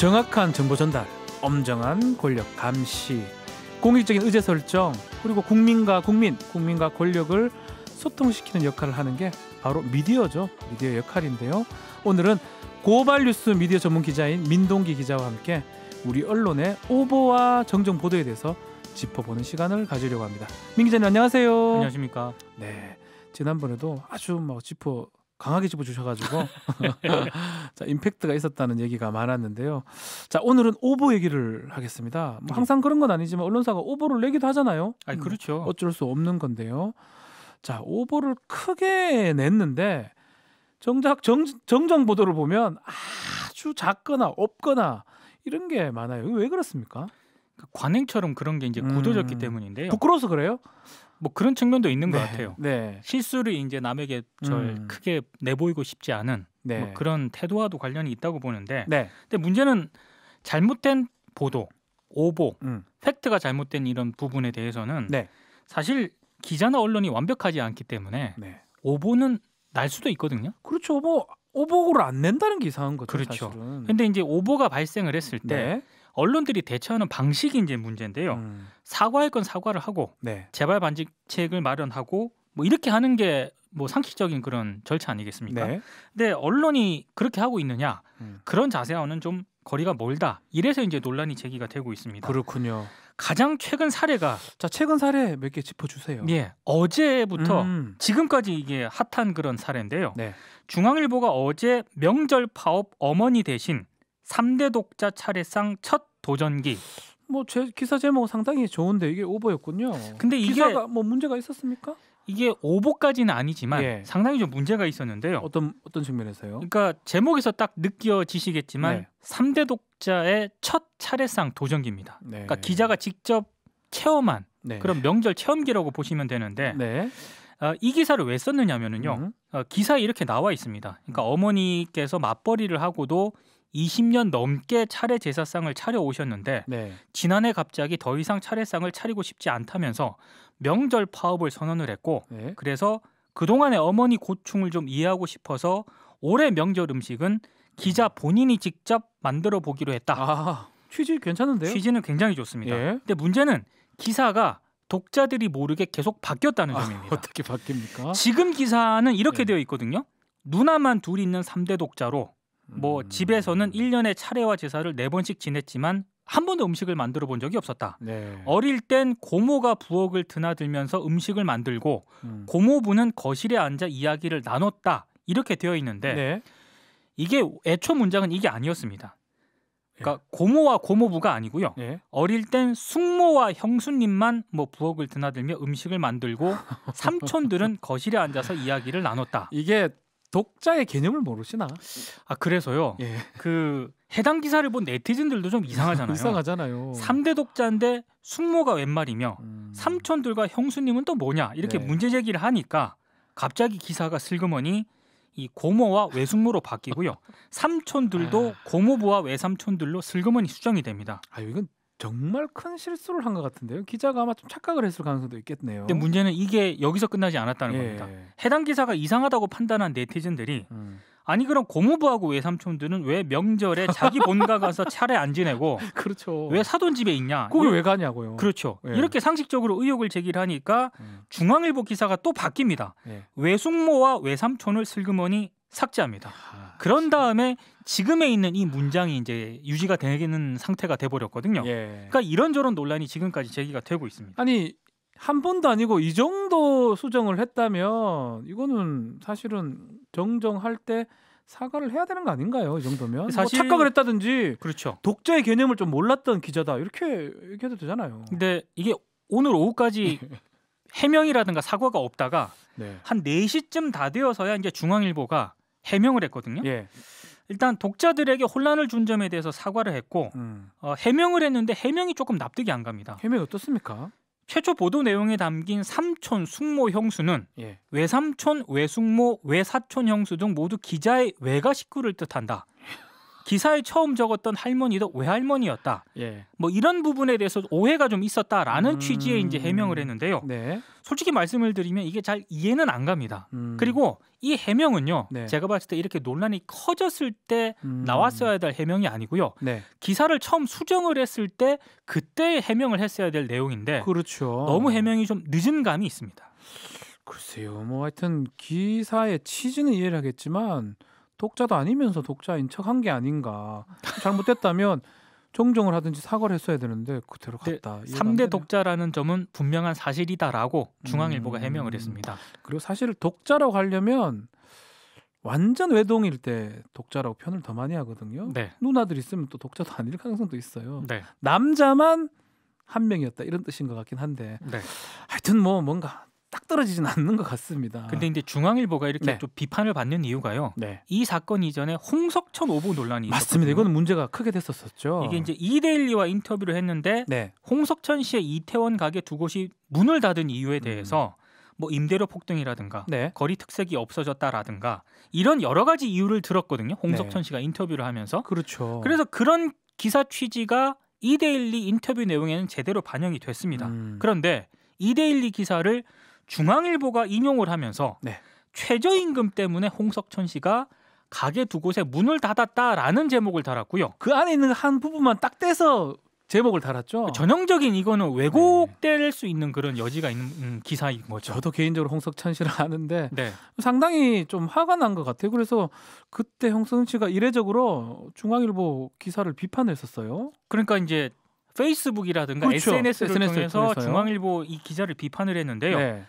정확한 정보 전달, 엄정한 권력 감시, 공익적인 의제 설정, 그리고 국민과 권력을 소통시키는 역할을 하는 게 바로 미디어죠. 미디어 역할인데요. 오늘은 고발뉴스 미디어 전문 기자인 민동기 기자와 함께 우리 언론의 오보와 정정 보도에 대해서 짚어보는 시간을 가지려고 합니다. 민 기자님 안녕하세요. 안녕하십니까. 네, 지난번에도 아주 강하게 짚어주셔가지고 자, 임팩트가 있었다는 얘기가 많았는데요. 자, 오늘은 오보 얘기를 하겠습니다. 항상 그런 건 아니지만 언론사가 오보를 내기도 하잖아요. 그렇죠. 어쩔 수 없는 건데요. 자, 오보를 크게 냈는데 정작 정정 보도를 보면 아주 작거나 없거나 이런 게 많아요. 왜 그렇습니까? 관행처럼 그런 게 이제 굳어졌기 때문인데요. 부끄러워서 그래요? 뭐 그런 측면도 있는 것 같아요. 네. 실수를 이제 남에게 크게 내보이고 싶지 않은 뭐 그런 태도와도 관련이 있다고 보는데, 근데 문제는 잘못된 보도, 오보, 팩트가 잘못된 이런 부분에 대해서는 사실 기자나 언론이 완벽하지 않기 때문에 오보는 날 수도 있거든요. 그렇죠. 뭐 오보를 안 낸다는 게 이상한 거죠. 그렇죠. 사실은. 근데 이제 오보가 발생을 했을 때 언론들이 대처하는 방식이 이제 문제인데요. 사과할 건 사과를 하고 재발 방지책을 마련하고 뭐 이렇게 하는 게 뭐 상식적인 그런 절차 아니겠습니까? 근데 언론이 그렇게 하고 있느냐? 그런 자세와는 좀 거리가 멀다. 이래서 이제 논란이 제기가 되고 있습니다. 그렇군요. 가장 최근 사례가 최근 사례 몇 개 짚어주세요. 어제부터 지금까지 이게 핫한 그런 사례인데요. 중앙일보가 어제 명절 파업 어머니 대신 3대 독자 차례상 첫 도전기. 제 기사 제목 상당히 좋은데 이게 오보였군요. 근데 이게 기사가 문제가 있었습니까? 이게 오보까지는 아니지만 상당히 좀 문제가 있었는데요. 어떤 측면에서요? 그러니까 제목에서 딱 느껴지시겠지만 3대 독자의 첫 차례상 도전기입니다. 그러니까 기자가 직접 체험한 그런 명절 체험기라고 보시면 되는데 이 기사를 왜 썼느냐면요. 기사에 이렇게 나와 있습니다. 그러니까 어머니께서 맞벌이를 하고도 20년 넘게 차례 제사상을 차려오셨는데 지난해 갑자기 더 이상 차례상을 차리고 싶지 않다면서 명절 파업을 선언을 했고 그래서 그동안의 어머니 고충을 좀 이해하고 싶어서 올해 명절 음식은 기자 본인이 직접 만들어 보기로 했다. 취지 괜찮은데요? 취지는 굉장히 좋습니다. 근데 문제는 기사가 독자들이 모르게 계속 바뀌었다는 점입니다. 어떻게 바뀝니까? 지금 기사는 이렇게 되어 있거든요. 누나만 둘 있는 3대 독자로 집에서는 1년에 차례와 제사를 4번씩 지냈지만 한 번도 음식을 만들어 본 적이 없었다. 어릴 땐 고모가 부엌을 드나들면서 음식을 만들고 고모부는 거실에 앉아 이야기를 나눴다. 이렇게 되어 있는데 이게 애초 문장은 이게 아니었습니다. 그러니까 고모와 고모부가 아니고요. 어릴 땐 숙모와 형수님만 부엌을 드나들며 음식을 만들고 삼촌들은 거실에 앉아서 이야기를 나눴다. 이게 독자의 개념을 모르시나? 그래서요. 그 해당 기사를 본 네티즌들도 좀 이상하잖아요. 이상하잖아요. 3대 독자인데 숙모가 웬 말이며 삼촌들과 형수님은 또 뭐냐? 이렇게 문제 제기를 하니까 갑자기 기사가 슬그머니 이 고모와 외숙모로 바뀌고요. 삼촌들도 고모부와 외삼촌들로 슬그머니 수정이 됩니다. 이건 정말 큰 실수를 한 것 같은데요. 기자가 아마 좀 착각을 했을 가능성도 있겠네요. 근데 문제는 이게 여기서 끝나지 않았다는 겁니다. 해당 기사가 이상하다고 판단한 네티즌들이 아니 그럼 고모부하고 외삼촌들은 왜 명절에 자기 본가 가서 차례 안 지내고 그렇죠. 왜 사돈 집에 있냐? 거기 왜 가냐고요. 그렇죠. 이렇게 상식적으로 의혹을 제기를 하니까 중앙일보 기사가 또 바뀝니다. 외숙모와 외삼촌을 슬그머니 삭제합니다. 그런 다음에 지금에 있는 이 문장이 이제 유지가 되는 상태가 돼버렸거든요. 그러니까 이런저런 논란이 지금까지 제기가 되고 있습니다. 아니 한 번도 아니고 이 정도 수정을 했다면 이거는 사실은 정정할 때 사과를 해야 되는 거 아닌가요? 이 정도면 사실 착각을 했다든지 그렇죠. 독자의 개념을 좀 몰랐던 기자다 이렇게 얘기해도 되잖아요. 근데 이게 오늘 오후까지 해명이라든가 사과가 없다가 한 4시쯤 다 되어서야 이제 중앙일보가 해명을 했거든요. 일단 독자들에게 혼란을 준 점에 대해서 사과를 했고 해명을 했는데 해명이 조금 납득이 안 갑니다. 해명이 어떻습니까? 최초 보도 내용에 담긴 삼촌, 숙모, 형수는 외삼촌, 외숙모, 외사촌, 형수 등 모두 기자의 외가 식구를 뜻한다. 기사에 처음 적었던 할머니도 외할머니였다. 예. 뭐 이런 부분에 대해서 오해가 좀 있었다라는 취지의 이제 해명을 했는데요. 네. 솔직히 말씀을 드리면 이게 잘 이해는 안 갑니다. 그리고 이 해명은요. 네. 제가 봤을 때 이렇게 논란이 커졌을 때 나왔어야 될 해명이 아니고요. 네. 기사를 처음 수정을 했을 때 그때 해명을 했어야 될 내용인데 그렇죠. 너무 해명이 좀 늦은 감이 있습니다. 글쎄요. 뭐 하여튼 기사의 취지는 이해를 하겠지만 독자도 아니면서 독자인 척한 게 아닌가. 잘못됐다면 정정을 하든지 사과를 했어야 되는데 그대로 갔다. 3대 독자라는 점은 분명한 사실이다라고 중앙일보가 해명을 했습니다. 그리고 사실 독자라고 하려면 완전 외동일 때 독자라고 표현을 더 많이 하거든요. 네. 누나들 있으면 또 독자도 아닐 가능성도 있어요. 네. 남자만 한 명이었다 이런 뜻인 것 같긴 한데 네. 하여튼 뭐 뭔가 딱 떨어지진 않는 것 같습니다. 근데 이제 중앙일보가 이렇게 네. 좀 비판을 받는 이유가요. 네. 이 사건 이전에 홍석천 오보 논란이 있었거든요. 맞습니다. 이건 문제가 크게 됐었죠. 이게 이제 이데일리와 인터뷰를 했는데 네. 홍석천 씨의 이태원 가게 두 곳이 문을 닫은 이유에 대해서 뭐 임대료 폭등이라든가 네. 거리 특색이 없어졌다라든가 이런 여러 가지 이유를 들었거든요. 홍석천 네. 씨가 인터뷰를 하면서. 그렇죠. 그래서 그런 기사 취지가 이데일리 인터뷰 내용에는 제대로 반영이 됐습니다. 그런데 이데일리 기사를 중앙일보가 인용을 하면서 네. 최저임금 때문에 홍석천 씨가 가게 두 곳에 문을 닫았다라는 제목을 달았고요. 그 안에 있는 한 부분만 딱 떼서 제목을 달았죠. 전형적인 이거는 왜곡될 수 있는 그런 여지가 있는 기사인 거죠. 저도 개인적으로 홍석천 씨를 아는데 네. 상당히 좀 화가 난 것 같아요. 그래서 그때 홍석천 씨가 이례적으로 중앙일보 기사를 비판했었어요. 그러니까 이제 페이스북이라든가 그렇죠. SNS를 통해서 중앙일보 이 기자를 비판을 했는데요. 네.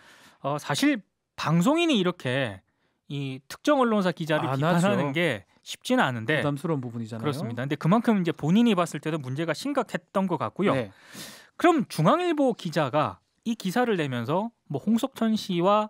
사실 방송인이 이렇게 이 특정 언론사 기자를 비판하는 게 쉽지는 않은데 부담스러운 부분이잖아요. 그렇습니다. 근데 그만큼 이제 본인이 봤을 때도 문제가 심각했던 것 같고요. 네. 그럼 중앙일보 기자가 이 기사를 내면서 뭐 홍석천 씨와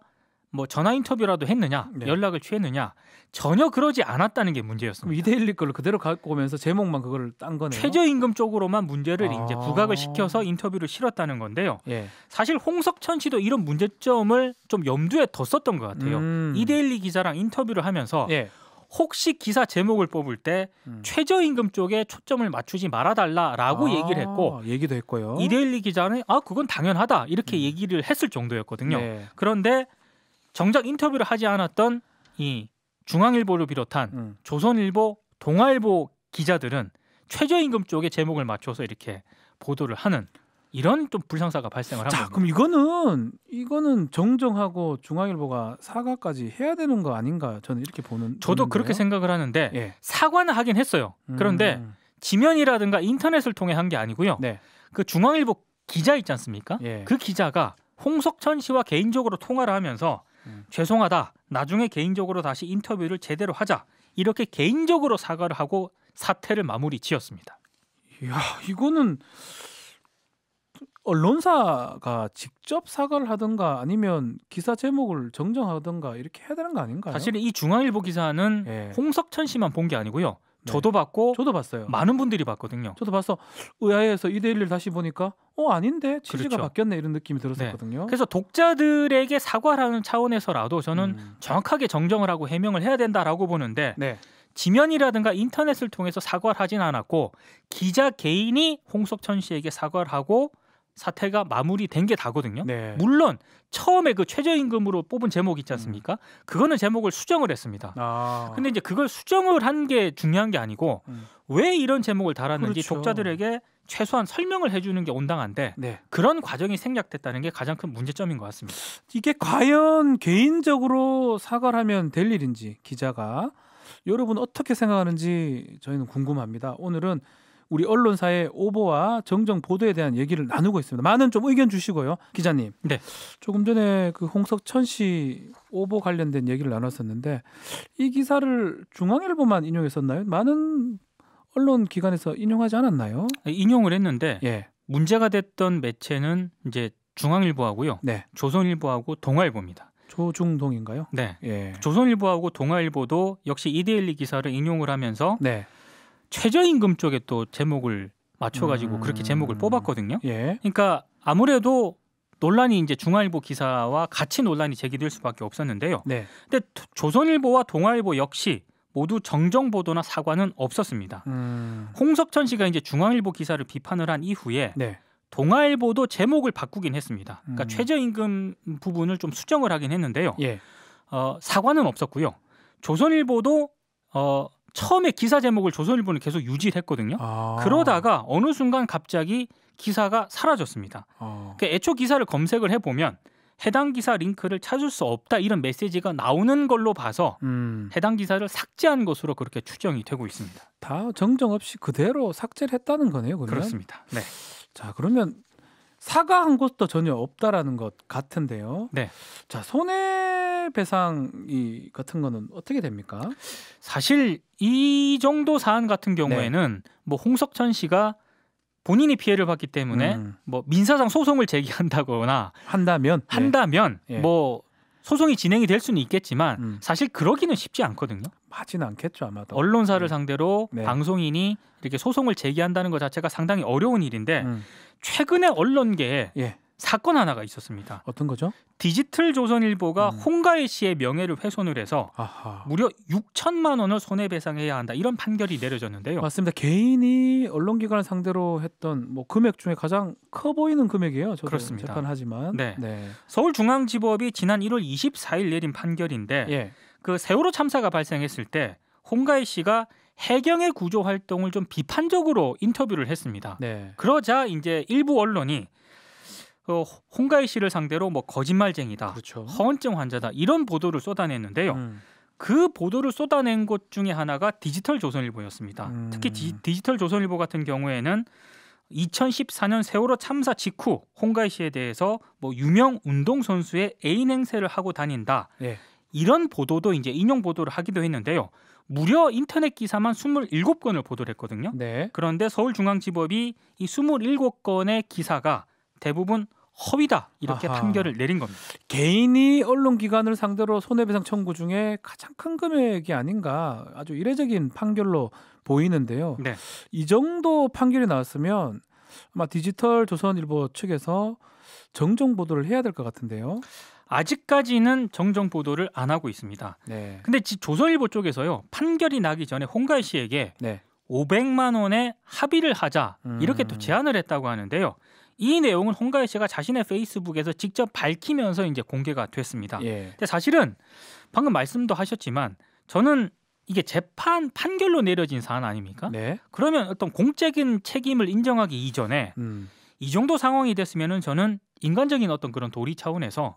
뭐 전화 인터뷰라도 했느냐, 네. 연락을 취했느냐 전혀 그러지 않았다는 게 문제였습니다. 이데일리 걸 그대로 갖고 오면서 제목만 그걸 딴 거네요. 최저임금 쪽으로만 문제를 이제 부각을 시켜서 인터뷰를 실었다는 건데요. 예. 사실 홍석천 씨도 이런 문제점을 좀 염두에 뒀었던 것 같아요. 이데일리 기자랑 인터뷰를 하면서 예. 혹시 기사 제목을 뽑을 때 최저임금 쪽에 초점을 맞추지 말아달라라고 얘기를 했고 얘기도 했고요. 이데일리 기자는 그건 당연하다 이렇게 얘기를 했을 정도였거든요. 네. 그런데 정작 인터뷰를 하지 않았던 이 중앙일보를 비롯한 조선일보, 동아일보 기자들은 최저임금 쪽에 제목을 맞춰서 이렇게 보도를 하는 이런 좀 불상사가 발생을 한 겁니다. 그럼 이거는 정정하고 중앙일보가 사과까지 해야 되는 거 아닌가 저는 이렇게 저도 그렇게 생각을 하는데 예. 사과는 하긴 했어요. 그런데 지면이라든가 인터넷을 통해 한 게 아니고요. 네. 그 중앙일보 기자 있지 않습니까? 예. 그 기자가 홍석천 씨와 개인적으로 통화를 하면서 죄송하다. 나중에 개인적으로 다시 인터뷰를 제대로 하자. 이렇게 개인적으로 사과를 하고 사태를 마무리 지었습니다. 이야, 이거는 언론사가 직접 사과를 하든가 아니면 기사 제목을 정정하든가 이렇게 해야 되는 거 아닌가요? 사실 이 중앙일보 기사는 예. 홍석천 씨만 본 게 아니고요. 네. 저도 봤어요. 많은 분들이 봤거든요. 저도 봤어. 의아해서 이데일리를 다시 보니까 아닌데 취지가 그렇죠. 바뀌었네 이런 느낌이 들었었거든요. 네. 그래서 독자들에게 사과를 하는 차원에서라도 저는 정확하게 정정을 하고 해명을 해야 된다라고 보는데 네. 지면이라든가 인터넷을 통해서 사과를 하진 않았고 기자 개인이 홍석천 씨에게 사과를 하고 사태가 마무리된 게 다거든요. 네. 물론 처음에 그 최저임금으로 뽑은 제목 있지 않습니까? 그거는 제목을 수정을 했습니다. 근데 이제 그걸 수정을 한 게 중요한 게 아니고 왜 이런 제목을 달았는지 그렇죠. 독자들에게 최소한 설명을 해주는 게 온당한데 네. 그런 과정이 생략됐다는 게 가장 큰 문제점인 것 같습니다. 이게 과연 개인적으로 사과를 하면 될 일인지 기자가 여러분 어떻게 생각하는지 저희는 궁금합니다. 오늘은 우리 언론사의 오보와 정정 보도에 대한 얘기를 나누고 있습니다. 많은 좀 의견 주시고요. 기자님. 네. 조금 전에 그 홍석천 씨 오보 관련된 얘기를 나눴었는데 이 기사를 중앙일보만 인용했었나요? 많은 언론 기관에서 인용하지 않았나요? 인용을 했는데 예. 문제가 됐던 매체는 이제 중앙일보하고요. 네. 조선일보하고 동아일보입니다. 조중동인가요? 네. 예. 조선일보하고 동아일보도 역시 이데일리 기사를 인용을 하면서 네. 최저임금 쪽에 또 제목을 맞춰가지고 그렇게 제목을 뽑았거든요. 예. 그러니까 아무래도 논란이 이제 중앙일보 기사와 같이 논란이 제기될 수밖에 없었는데요. 네. 근데 조선일보와 동아일보 역시 모두 정정 보도나 사과는 없었습니다. 홍석천 씨가 이제 중앙일보 기사를 비판을 한 이후에 네. 동아일보도 제목을 바꾸긴 했습니다. 그러니까 최저임금 부분을 좀 수정을 하긴 했는데요. 예. 사과는 없었고요. 조선일보도 처음에 기사 제목을 조선일보는 계속 유지를 했거든요. 그러다가 어느 순간 갑자기 기사가 사라졌습니다. 그러니까 애초 기사를 검색을 해보면 해당 기사 링크를 찾을 수 없다 이런 메시지가 나오는 걸로 봐서 해당 기사를 삭제한 것으로 그렇게 추정이 되고 있습니다. 다 정정 없이 그대로 삭제를 했다는 거네요. 그러면? 그렇습니다. 네. 자, 그러면 사과한 것도 전혀 없다라는 것 같은데요. 네. 자, 손해배상이 같은 거는 어떻게 됩니까? 사실 이 정도 사안 같은 경우에는 뭐 홍석천 씨가 본인이 피해를 봤기 때문에 뭐 민사상 소송을 제기한다거나 한다면 뭐 소송이 진행이 될 수는 있겠지만 사실 그러기는 쉽지 않거든요. 하지는 않겠죠 아마도. 언론사를 상대로 방송인이 이렇게 소송을 제기한다는 것 자체가 상당히 어려운 일인데 최근에 언론계에 사건 하나가 있었습니다. 어떤 거죠? 디지털 조선일보가 홍가희 씨의 명예를 훼손을 해서 무려 6천만 원을 손해배상해야 한다 이런 판결이 내려졌는데요. 맞습니다. 개인이 언론기관을 상대로 했던 뭐 금액 중에 가장 커 보이는 금액이에요. 저도 그렇습니다. 재판하지만. 네. 서울중앙지법이 지난 1월 24일 내린 판결인데 그 세월호 참사가 발생했을 때 홍가희 씨가 해경의 구조 활동을 좀 비판적으로 인터뷰를 했습니다. 그러자 이제 일부 언론이 홍가희 씨를 상대로 뭐 거짓말쟁이다, 그렇죠. 허언증 환자다 이런 보도를 쏟아냈는데요. 그 보도를 쏟아낸 곳 중에 하나가 디지털 조선일보였습니다. 특히 디지털 조선일보 같은 경우에는 2014년 세월호 참사 직후 홍가희 씨에 대해서 뭐 유명 운동 선수의 애인 행세를 하고 다닌다 이런 보도도 이제 인용 보도를 하기도 했는데요. 무려 인터넷 기사만 27건을 보도를 했거든요. 그런데 서울중앙지법이 이 27건의 기사가 대부분 허위다 이렇게 판결을 내린 겁니다. 개인이 언론기관을 상대로 손해배상 청구 중에 가장 큰 금액이 아닌가 아주 이례적인 판결로 보이는데요. 이 정도 판결이 나왔으면 아마 디지털 조선일보 측에서 정정 보도를 해야 될 것 같은데요. 아직까지는 정정 보도를 안 하고 있습니다. 근데 조선일보 쪽에서요 판결이 나기 전에 홍가희 씨에게 500만 원의 합의를 하자 이렇게 또 제안을 했다고 하는데요. 이 내용은 홍가희 씨가 자신의 페이스북에서 직접 밝히면서 이제 공개가 됐습니다. 근데 사실은 방금 말씀도 하셨지만 저는 이게 재판 판결로 내려진 사안 아닙니까? 그러면 어떤 공적인 책임을 인정하기 이전에 이 정도 상황이 됐으면은 저는 인간적인 어떤 그런 도리 차원에서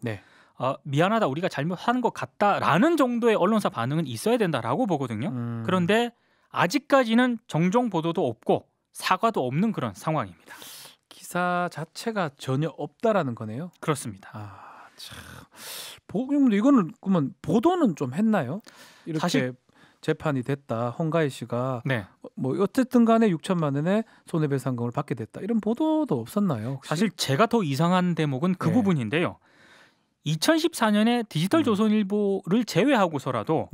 미안하다 우리가 잘못한 것 같다라는 정도의 언론사 반응은 있어야 된다라고 보거든요. 그런데 아직까지는 정정 보도도 없고 사과도 없는 그런 상황입니다. 기사 자체가 전혀 없다라는 거네요. 그렇습니다. 참. 이거는 그러면 보도는 좀 했나요? 이렇게 사실 재판이 됐다. 홍가희 씨가 뭐 어쨌든 간에 6천만 원의 손해배상금을 받게 됐다. 이런 보도도 없었나요? 혹시? 사실 제가 더 이상한 대목은 그 부분인데요. 2014년에 디지털 조선일보를 제외하고서라도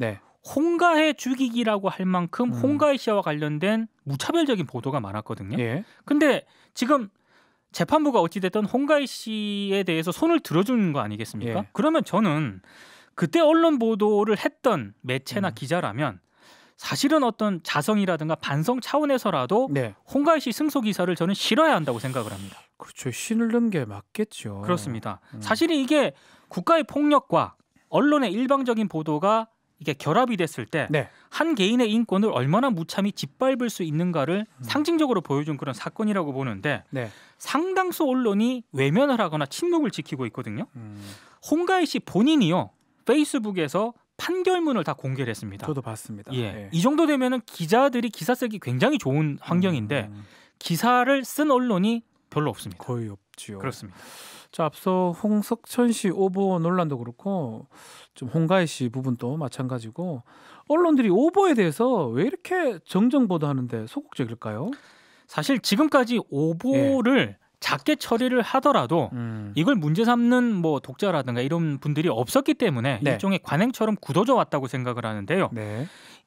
홍가희 죽이기라고 할 만큼 홍가희 씨와 관련된 무차별적인 보도가 많았거든요. 근데 지금 재판부가 어찌됐든 홍가희 씨에 대해서 손을 들어주는 거 아니겠습니까? 그러면 저는 그때 언론 보도를 했던 매체나 기자라면 사실은 어떤 자성이라든가 반성 차원에서라도 홍가희 씨 승소 기사를 저는 실어야 한다고 생각을 합니다. 그렇죠. 실는 게 맞겠죠. 그렇습니다. 사실은 이게 국가의 폭력과 언론의 일방적인 보도가 이게 결합이 됐을 때 한 개인의 인권을 얼마나 무참히 짓밟을 수 있는가를 상징적으로 보여준 그런 사건이라고 보는데 상당수 언론이 외면을 하거나 침묵을 지키고 있거든요. 홍가희 씨 본인이요 페이스북에서 판결문을 다 공개를 했습니다. 저도 봤습니다. 이 정도 되면은 기자들이 기사 쓰기 굉장히 좋은 환경인데 기사를 쓴 언론이 별로 없습니다. 거의 없지요. 그렇습니다. 자, 앞서 홍석천 씨 오보 논란도 그렇고 좀 홍가희 씨 부분도 마찬가지고 언론들이 오보에 대해서 왜 이렇게 정정 보도하는데 소극적일까요? 사실 지금까지 오보를 작게 처리를 하더라도 이걸 문제 삼는 뭐 독자라든가 이런 분들이 없었기 때문에 일종의 관행처럼 굳어져 왔다고 생각을 하는데요.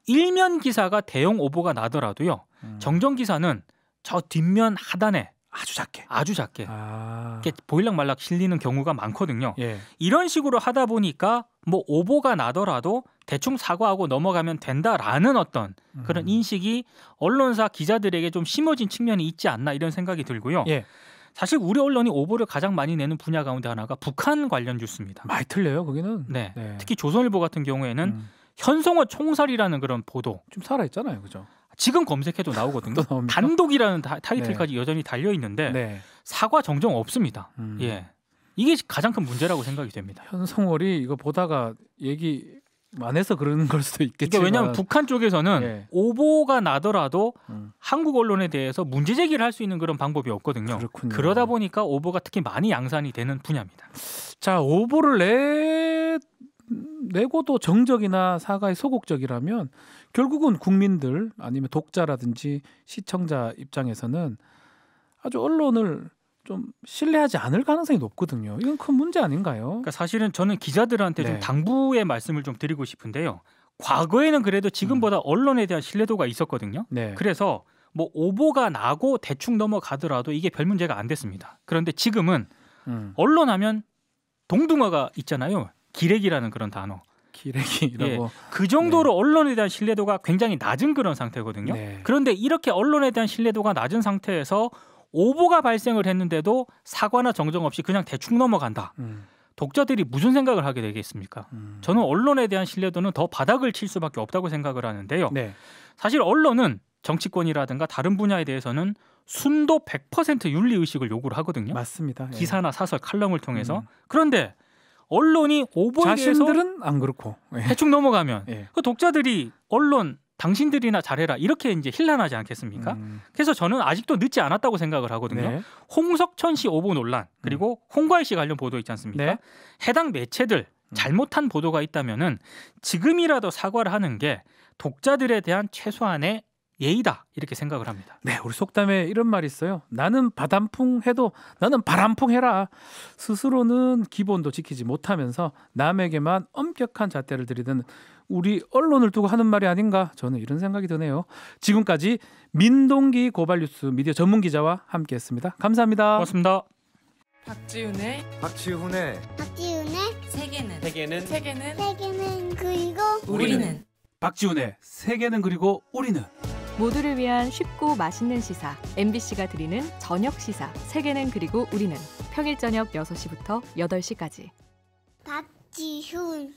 일면 기사가 대형 오보가 나더라도요. 정정 기사는 저 뒷면 하단에 아주 작게. 이렇게 보일락말락 실리는 경우가 많거든요. 예. 이런 식으로 하다 보니까 뭐 오보가 나더라도 대충 사과하고 넘어가면 된다라는 어떤 그런 인식이 언론사 기자들에게 좀 심어진 측면이 있지 않나 이런 생각이 들고요. 예. 사실 우리 언론이 오보를 가장 많이 내는 분야 가운데 하나가 북한 관련 뉴스입니다. 많이 틀려요, 거기는. 네. 특히 조선일보 같은 경우에는 현송호 총살이라는 그런 보도 좀 살아있잖아요, 그죠? 지금 검색해도 나오거든요. 단독이라는 타이틀까지 여전히 달려 있는데 사과 정정 없습니다. 예, 이게 가장 큰 문제라고 생각이 됩니다. 현송월이 이거 보다가 얘기 안 해서 그러는 걸 수도 있겠지만 왜냐하면 북한 쪽에서는 오보가 나더라도 한국 언론에 대해서 문제 제기를 할 수 있는 그런 방법이 없거든요. 그렇군요. 그러다 보니까 오보가 특히 많이 양산이 되는 분야입니다. 자, 오보를 내고도 정적이나 사과에 소극적이라면 결국은 국민들 아니면 독자라든지 시청자 입장에서는 아주 언론을 좀 신뢰하지 않을 가능성이 높거든요. 이건 큰 문제 아닌가요? 그러니까 사실은 저는 기자들한테 좀 당부의 말씀을 좀 드리고 싶은데요. 과거에는 그래도 지금보다 언론에 대한 신뢰도가 있었거든요. 그래서 뭐 오보가 나고 대충 넘어가더라도 이게 별 문제가 안 됐습니다. 그런데 지금은 언론 하면 동등어가 있잖아요. 기레기라는 그런 단어. 기레기라고. 그 정도로 언론에 대한 신뢰도가 굉장히 낮은 그런 상태거든요. 그런데 이렇게 언론에 대한 신뢰도가 낮은 상태에서 오보가 발생을 했는데도 사과나 정정 없이 그냥 대충 넘어간다. 독자들이 무슨 생각을 하게 되겠습니까? 저는 언론에 대한 신뢰도는 더 바닥을 칠 수밖에 없다고 생각을 하는데요. 사실 언론은 정치권이라든가 다른 분야에 대해서는 순도 100% 윤리의식을 요구를 하거든요. 맞습니다. 기사나 사설, 칼럼을 통해서. 그런데 언론이 오보에 대해서 자신들은 안 그렇고 대충 넘어가면 그 독자들이 언론 당신들이나 잘해라 이렇게 이제 힐난하지 않겠습니까? 그래서 저는 아직도 늦지 않았다고 생각을 하거든요. 홍석천 씨 오보 논란 그리고 홍과일 씨 관련 보도 있지 않습니까? 해당 매체들 잘못한 보도가 있다면은 지금이라도 사과를 하는 게 독자들에 대한 최소한의 예의다 이렇게 생각을 합니다. 네, 우리 속담에 이런 말이 있어요. 나는 바람풍 해도 나는 바람풍 해라. 스스로는 기본도 지키지 못하면서 남에게만 엄격한 잣대를 들이는 우리 언론을 두고 하는 말이 아닌가 저는 이런 생각이 드네요. 지금까지 민동기 고발뉴스 미디어 전문 기자와 함께했습니다. 감사합니다. 고맙습니다. 박지훈의 세계는 그리고 우리는 박지훈의 세계는 그리고 우리는 모두를 위한 쉽고 맛있는 시사 MBC가 드리는 저녁 시사 세계는 그리고 우리는 평일 저녁 6시부터 8시까지 박지훈